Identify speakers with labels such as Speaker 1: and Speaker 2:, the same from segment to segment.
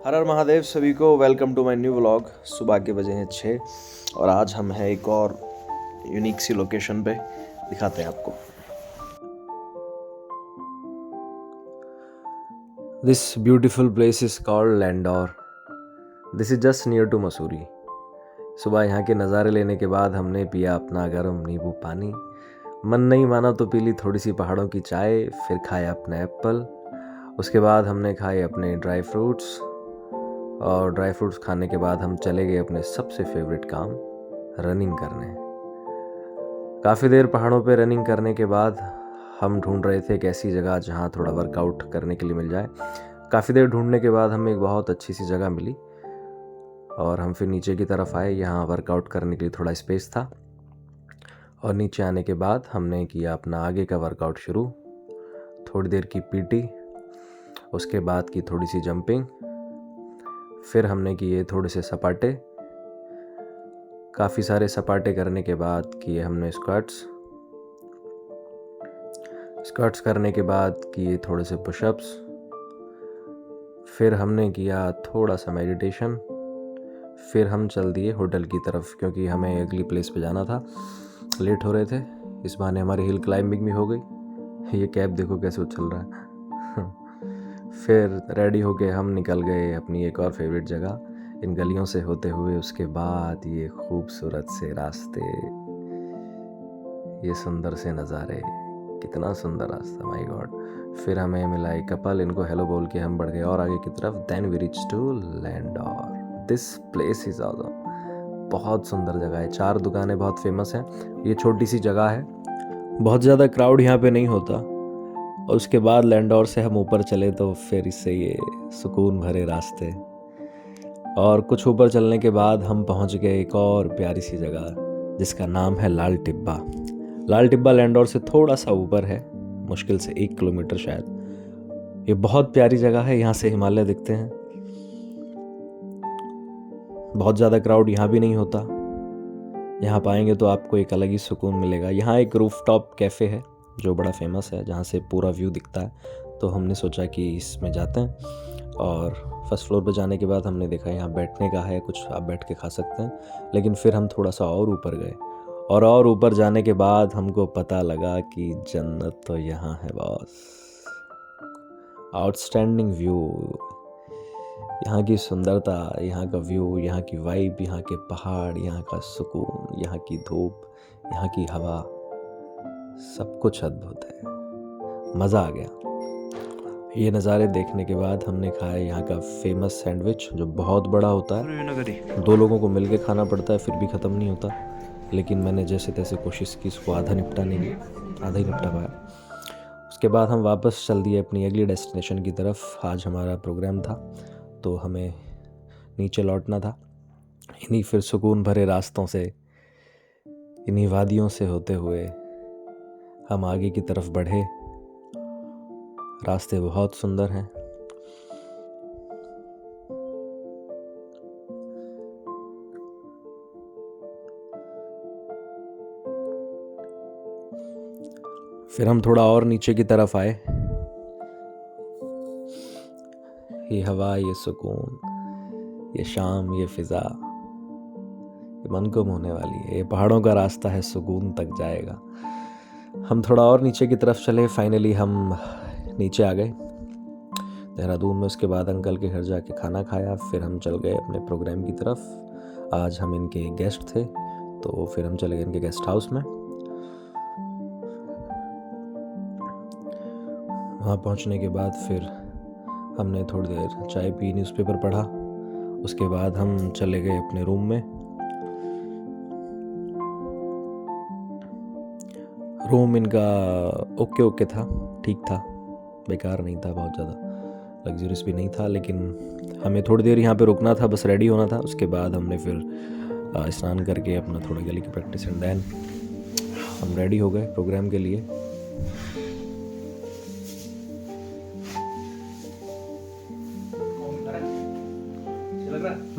Speaker 1: हर हर महादेव सभी को। Welcome to my new vlog. सुबह के बजे हैं 6 और आज हम हैं एक और यूनिक सी लोकेशन पे, दिखाते हैं आपको। This beautiful place is called Landour. This is just near to Mussoorie. सुबह यहाँ के नज़ारे लेने के बाद हमने पिया अपना गर्म नींबू पानी। मन नहीं माना तो पी ली थोड़ी सी पहाड़ों की चाय, फिर खाया अपना एप्पल। उसके बाद हमने खाए अपने ड्राई फ्रूट्स और ड्राई फ्रूट्स खाने के बाद हम चले गए अपने सबसे फेवरेट काम, रनिंग करने। काफ़ी देर पहाड़ों पे रनिंग करने के बाद हम ढूंढ रहे थे एक ऐसी जगह जहाँ थोड़ा वर्कआउट करने के लिए मिल जाए। काफ़ी देर ढूंढने के बाद हमें एक बहुत अच्छी सी जगह मिली और हम फिर नीचे की तरफ आए। यहाँ वर्कआउट करने के लिए थोड़ा स्पेस था और नीचे आने के बाद हमने किया अपना आगे का वर्कआउट शुरू। थोड़ी देर की पीटी, उसके बाद की थोड़ी सी जंपिंग, फिर हमने किए थोड़े से सपाटे। काफ़ी सारे सपाटे करने के बाद किए हमने स्क्वाट्स करने के बाद किए थोड़े से पुशअप्स। फिर हमने किया थोड़ा सा मेडिटेशन। फिर हम चल दिए होटल की तरफ क्योंकि हमें अगली प्लेस पे जाना था, लेट हो रहे थे। इस बहाने हमारी हिल क्लाइंबिंग भी हो गई। ये कैब देखो कैसे उछल रहा है। फिर रेडी होके हम निकल गए अपनी एक और फेवरेट जगह, इन गलियों से होते हुए। उसके बाद ये खूबसूरत से रास्ते, ये सुंदर से नज़ारे, कितना सुंदर रास्ता, माय गॉड। फिर हमें मिला एक कपल, इनको हेलो बोल के हम बढ़ गए और आगे की तरफ। Then we reach to Landour. This place is awesome. बहुत सुंदर जगह है। 4 दुकानें बहुत फेमस हैं। ये छोटी सी जगह है, बहुत ज़्यादा क्राउड यहाँ पे नहीं होता। और उसके बाद लैंडौर से हम ऊपर चले तो फिर इससे ये सुकून भरे रास्ते। और कुछ ऊपर चलने के बाद हम पहुँच गए एक और प्यारी सी जगह जिसका नाम है लाल टिब्बा। लाल टिब्बा लैंडौर से थोड़ा सा ऊपर है, मुश्किल से 1 किलोमीटर शायद। ये बहुत प्यारी जगह है, यहाँ से हिमालय दिखते हैं। बहुत ज़्यादा क्राउड यहाँ भी नहीं होता। यहाँ पाएंगे तो आपको एक अलग ही सुकून मिलेगा। यहाँ एक रूफटॉप कैफ़े है जो बड़ा फेमस है, जहाँ से पूरा व्यू दिखता है। तो हमने सोचा कि इसमें जाते हैं। और फर्स्ट फ्लोर पर जाने के बाद हमने देखा यहाँ बैठने का है, कुछ आप बैठ के खा सकते हैं। लेकिन फिर हम थोड़ा सा और ऊपर गए और ऊपर जाने के बाद हमको पता लगा कि जन्नत तो यहाँ है बॉस। आउटस्टैंडिंग व्यू, यहाँ की सुंदरता, यहाँ का व्यू, यहाँ की वाइब, यहाँ के पहाड़, यहाँ का सुकून, यहाँ की धूप, यहाँ की हवा, सब कुछ अद्भुत है। मज़ा आ गया। ये नज़ारे देखने के बाद हमने खाया यहाँ का फेमस सैंडविच जो बहुत बड़ा होता है। 2 लोगों को मिलके खाना पड़ता है, फिर भी ख़त्म नहीं होता। लेकिन मैंने जैसे तैसे कोशिश की इसको आधा ही निपटा पाया। उसके बाद हम वापस चल दिए अपनी अगली डेस्टिनेशन की तरफ। आज हमारा प्रोग्राम था तो हमें नीचे लौटना था। इन्हीं फिर सुकून भरे रास्तों से, इन्हीं वादियों से होते हुए हम आगे की तरफ बढ़े। रास्ते बहुत सुंदर हैं। फिर हम थोड़ा और नीचे की तरफ आए। ये हवा, ये सुकून, ये शाम, ये फिजा, ये मन को मोहने वाली है। ये पहाड़ों का रास्ता है, सुकून तक जाएगा। हम थोड़ा और नीचे की तरफ चले। फाइनली हम नीचे आ गए देहरादून में। उसके बाद अंकल के घर जाके खाना खाया। फिर हम चल गए अपने प्रोग्राम की तरफ। आज हम इनके गेस्ट थे तो फिर हम चले गए इनके गेस्ट हाउस में। वहाँ पहुँचने के बाद फिर हमने थोड़ी देर चाय पी, न्यूज़पेपर पढ़ा। उसके बाद हम चले गए अपने रूम में। रूम इनका ओके था, ठीक था, बेकार नहीं था, बहुत ज़्यादा लग्जरियस भी नहीं था। लेकिन हमें थोड़ी देर यहाँ पे रुकना था, बस रेडी होना था। उसके बाद हमने फिर स्नान करके अपना थोड़ा गले की प्रैक्टिस एंड देन हम रेडी हो गए प्रोग्राम के लिए।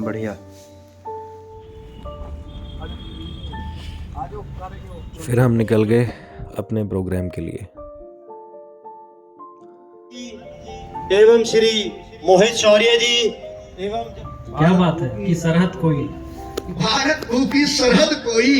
Speaker 1: बढ़िया। फिर हम निकल गए अपने प्रोग्राम के लिए।
Speaker 2: एवं श्री मोहित शौर्य जी क्या बात है कि सरहद कोई
Speaker 3: भारत भू की सरहद कोई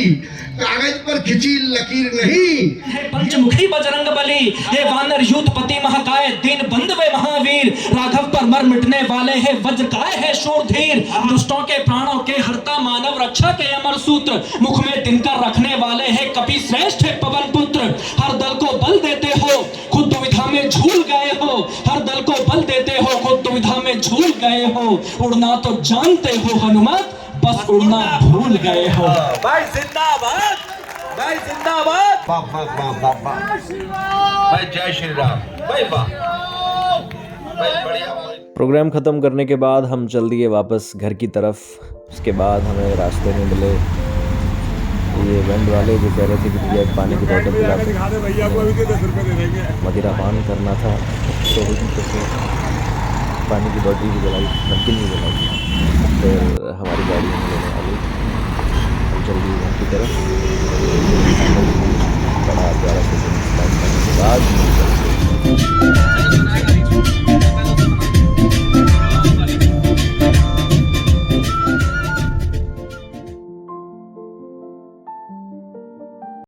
Speaker 3: कागज पर खिंची लकीर नहीं।
Speaker 4: हे पंचमुखी बजरंग बली, हे वानर यूथपति महाकाय, दीन बंधवे महावीर, राघव पर मर मिटने वाले हे वज्रकाय है शूरधीर, दुष्टों के प्राणों के हरता मानव रक्षा के अमर सूत्र, मुख में दिनकर रखने वाले हे कपि श्रेष्ठ है पवन पुत्र, हर दल को बल देते हो खुद दुविधा में झूल गए हो, हर दल को बल देते हो खुद दुविधा में झूल गए हो, उड़ना तो जानते हो हनुमत, बस उड़ना भूल गए हो।
Speaker 5: भाई जिंदाबाद, भाई जिंदाबाद, भाई जय श्री राम, भाई वाह, भाई बढ़िया।
Speaker 1: प्रोग्राम ख़त्म करने के बाद हम चल दिए वापस घर की तरफ। उसके बाद हमें रास्ते में मिले ये वेंड वाले जो कह रहे थे कि भैया एक पानी की बोतल पिला दो। मदिरा पान करना था तो पानी की बोतल भी जलाई, नमकीन भी जलाई। फिर हमारी गाड़ी में लेने आ गई, हम चल दिए घर की तरफ। बड़ा प्यारा से टाइम करने के बाद